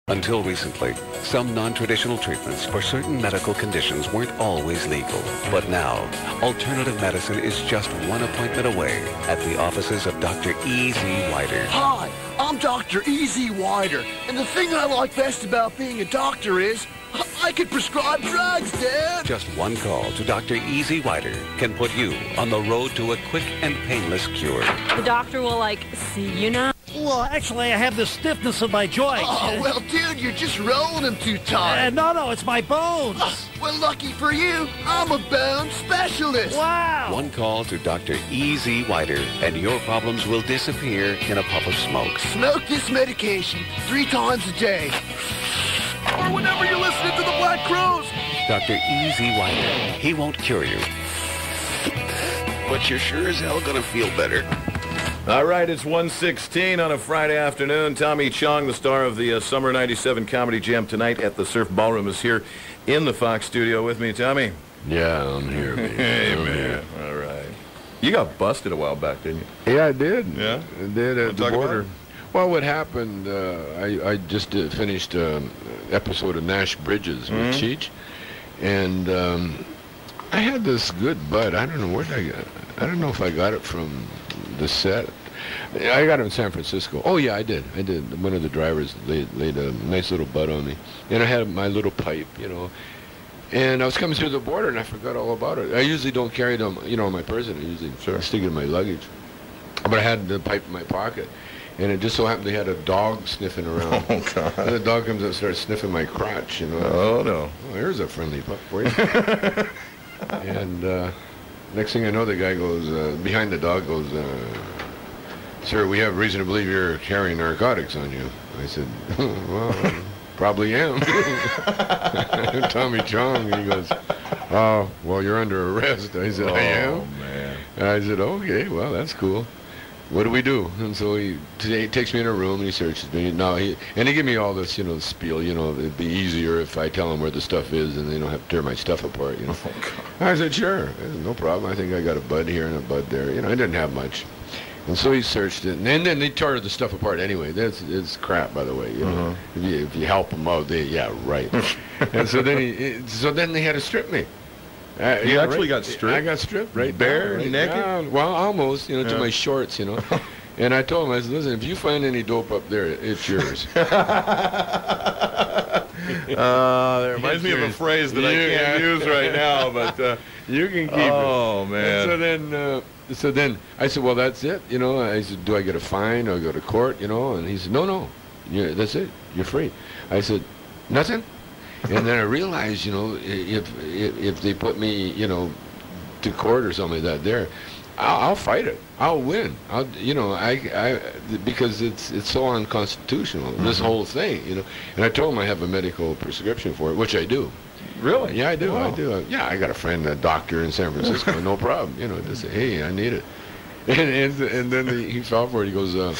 Until recently, some non-traditional treatments for certain medical conditions weren't always legal. But now, alternative medicine is just one appointment away at the offices of Dr. E.Z. Wider. Hi, I'm Dr. E.Z. Wider, and the thing I like best about being a doctor is I can prescribe drugs, Dad. Just one call to Dr. E.Z. Wider can put you on the road to a quick and painless cure. The doctor will, see you now. Well, actually, I have the stiffness of my joints. Oh, well, dude, you're just rolling them too tight. No, it's my bones. Well, lucky for you, I'm a bone specialist. Wow. One call to Dr. E.Z. Wider, and your problems will disappear in a puff of smoke. Smoke this medication 3 times a day. Or whenever you're listening to the Black Crows. Dr. E.Z. Wider. He won't cure you, but you're sure as hell gonna feel better. All right, it's 1:16 on a Friday afternoon. Tommy Chong, the star of the Summer '97 Comedy Jam tonight at the Surf Ballroom, is here in the Fox studio with me. Tommy? Yeah, I'm here, baby. Hey, man. All right. You got busted a while back, didn't you? Yeah, I did. Yeah? I did at the border. Well, what happened, I just finished an episode of Nash Bridges with Cheech, and I had this good bud. I don't know where I got it. I don't know if I got it from the set. I got it in San Francisco. Oh, yeah, I did. One of the drivers laid a nice little bud on me. And I had my little pipe, And I was coming through the border, and I forgot all about it. I usually don't carry them, in my person. I usually stick it in my luggage. But I had the pipe in my pocket. And it just so happened they had a dog sniffing around. Oh, God. And the dog comes up and starts sniffing my crotch, Oh, no. Oh, here's a friendly pup for you. And next thing I know, the guy goes, behind the dog goes, "Sir, we have reason to believe you're carrying narcotics on you." I said, "Well, probably am." Tommy Chong, and he goes, "Oh, well, you're under arrest." I said, "I am?" Oh, man. And I said, "Okay, well, that's cool. What do we do?" And so he takes me in a room and he searches me. And he gave me all this, spiel. It'd be easier if I tell him where the stuff is and they don't have to tear my stuff apart. Oh, God. I said, "Sure, no problem. I think I got a bud here and a bud there." I didn't have much. And so he searched it, and then they tore the stuff apart anyway. It's crap, by the way. If you help them out, right. And so then they had to strip me. You actually got stripped? I got stripped, right? Bare, right naked? Down. Well, almost, to my shorts, And I told him, I said, "Listen, if you find any dope up there, it's yours." That reminds me of a phrase that I can't use right now, but you can keep it. Oh, man. And so then I said, "Well, that's it." I said, "Do I get a fine? Do I go to court?" And he said, No. That's it. You're free. I said, "Nothing?" And then I realized, if they put me, to court or something like that I'll fight it. I'll win. Because it's so unconstitutional, this whole thing, And I told him I have a medical prescription for it, which I do. Really? Yeah, I do. Wow. I do. Yeah, I got a friend, a doctor in San Francisco, no problem. Just say, "Hey, I need it." And then he fell for it. He goes, "Well,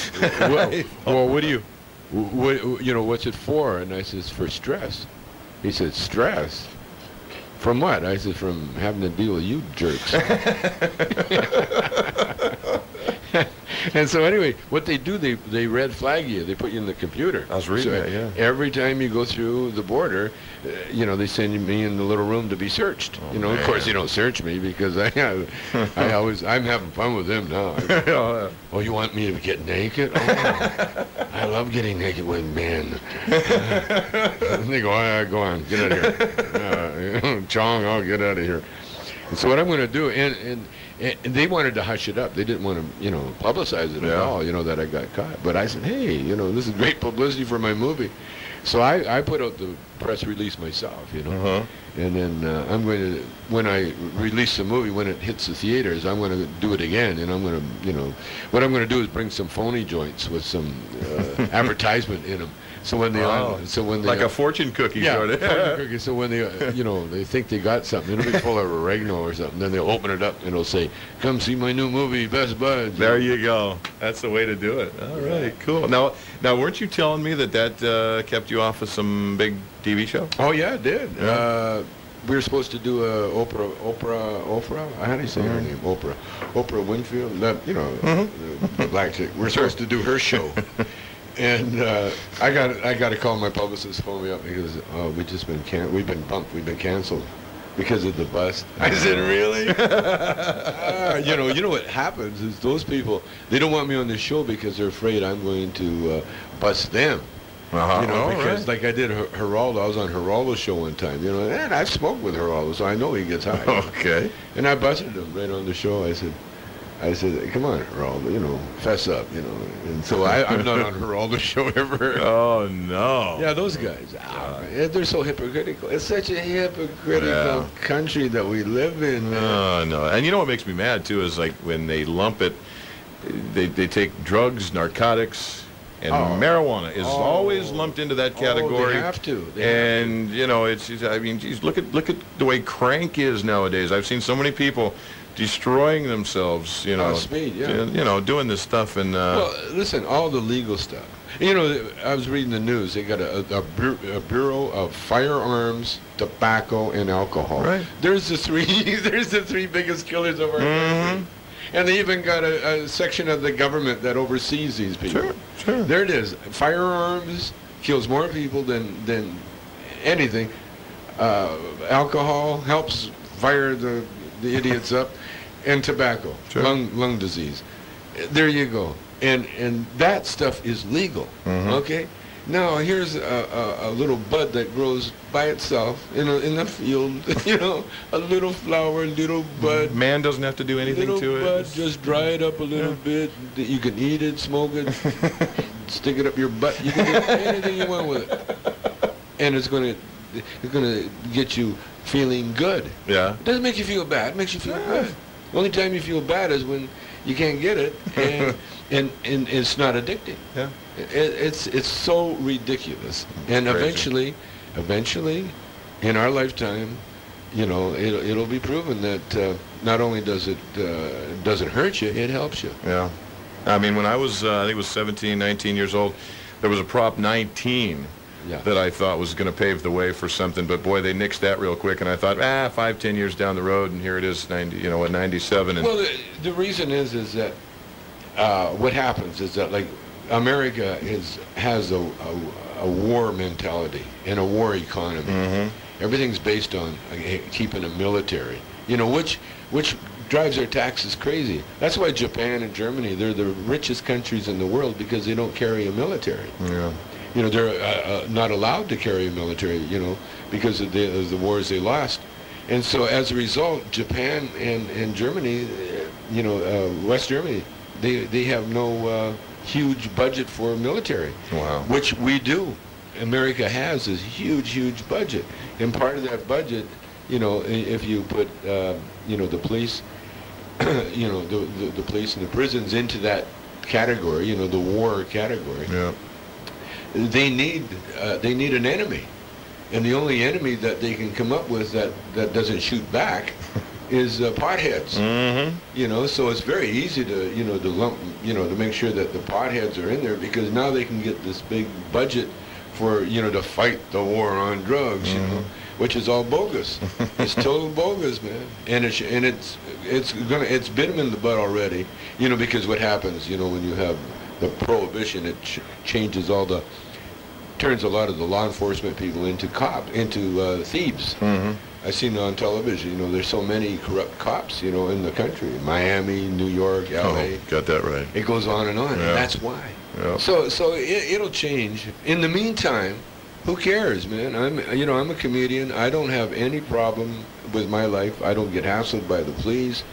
what do you, what's it for?" And I says, "For stress." He said, "Stress? From what?" I said, "From having to deal with you jerks." And so anyway, what they do, they red flag you. They put you in the computer. I was reading that, yeah. Every time you go through the border, they send me in the little room to be searched. Of course, you don't search me because I'm having fun with them now. "Oh, you want me to get naked? Oh, I love getting naked with men." And they go, "All right, go on, get out of here." Chong, I'll get out of here. And so what I'm going to do, and they wanted to hush it up. They didn't want to, publicize it at all, that I got caught. But I said, "Hey, this is great publicity for my movie." So I put out the press release myself, And then I'm going to, when I release the movie, when it hits the theaters, I'm going to do it again. And I'm going to, what I'm going to do is bring some phony joints with some advertisement in them. So when they, like a fortune cookie, sort of. Fortune cookie. So when they, they think they got something, it'll be full of oregano or something. Then they'll open it up and it'll say, "Come see my new movie, Best Buds." There you go. That's the way to do it. All right, cool. Now, weren't you telling me that kept you off of some big TV show? Oh yeah, it did. Yeah. We were supposed to do Oprah. How do you say her name? Oprah Winfield. The black chick. We're supposed to do her show. And I got to call my publicist, phone me up because we've been bumped, we've been canceled because of the bust. I said, really? You know what happens is those people, they don't want me on the show because they're afraid I'm going to bust them. You know, because like I did Geraldo, I was on Geraldo's show one time, you know, and I've smoked with Geraldo, so I know he gets high. Okay. And I busted him right on the show. I said, come on, Geraldo, you know, fess up, you know. And so I'm not on Geraldo's show ever. Oh, no. Yeah, those guys, they're so hypocritical. It's such a hypocritical country that we live in, man. Oh, no. And you know what makes me mad, too, is like when they lump it, they take drugs, narcotics, and marijuana is always lumped into that category. They have to. And, you know, I mean, geez, look at the way crank is nowadays. I've seen so many people destroying themselves, you know, speed, you know, doing this stuff. And well, listen, all the legal stuff. You know, I was reading the news. They got a Bureau of Firearms, Tobacco, and Alcohol. Right. There's the three biggest killers of our country. And they even got a section of the government that oversees these people. Sure. There it is. Firearms kills more people than anything. Alcohol helps fire the idiots up, and tobacco, lung disease. There you go. And that stuff is legal. Okay. Now here's a little bud that grows by itself in the field. You know, a little flower, little bud. Man doesn't have to do anything to it. Bud, just dry it up a little bit. You can eat it, smoke it, stick it up your butt. You can do anything you want with it, and it's gonna get you feeling good. Yeah. It doesn't make you feel bad. It makes you feel good. The only time you feel bad is when you can't get it, and it's not addicting. Yeah. It's so ridiculous. And eventually, in our lifetime, you know, it'll be proven that not only does it doesn't hurt you, it helps you. Yeah. I mean, when I was, I think it was 17, 19 years old, there was a Prop 19 that I thought was going to pave the way for something, but boy, they nixed that real quick, and I thought, 5, 10 years down the road, and here it is, 97. And well, the reason is that what happens is that, like, America has a war mentality and a war economy. Everything's based on keeping a military, you know, which drives their taxes crazy. That's why Japan and Germany, they're the richest countries in the world, because they don't carry a military. You know, they're not allowed to carry a military, you know, because of the wars they lost. And so as a result, Japan and Germany, you know, West Germany, they have no huge budget for military. Wow. Which we do. America has this huge budget. And part of that budget, you know, if you put, you know, the police, you know, the police and the prisons into that category, you know, the war category. Yeah. They need an enemy, and the only enemy that they can come up with that doesn't shoot back is potheads. You know, so it's very easy to to make sure that the potheads are in there, because now they can get this big budget for, you know, to fight the war on drugs. You know, which is all bogus. It's total bogus, man. And it's bit them in the butt already. You know, because what happens, you know, when you have the prohibition, it changes turns a lot of the law enforcement people into thieves. I've seen on television, you know, there's so many corrupt cops, you know, in the country. Miami, New York, L.A. Got that right. It goes on, and that's why. So it'll change. In the meantime, who cares, man? I'm a comedian. I don't have any problem with my life. I don't get hassled by the police.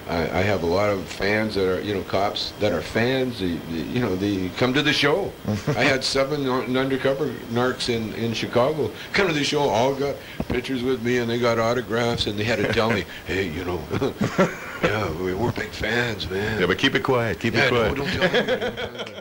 I have a lot of fans that are, you know, cops that are fans. They come to the show. I had 7 undercover narcs in Chicago come to the show. All got pictures with me, and they got autographs, and they had to tell me, hey, you know, yeah, we're big fans, man. Yeah, but keep it quiet. Keep it quiet. No, don't tell anybody.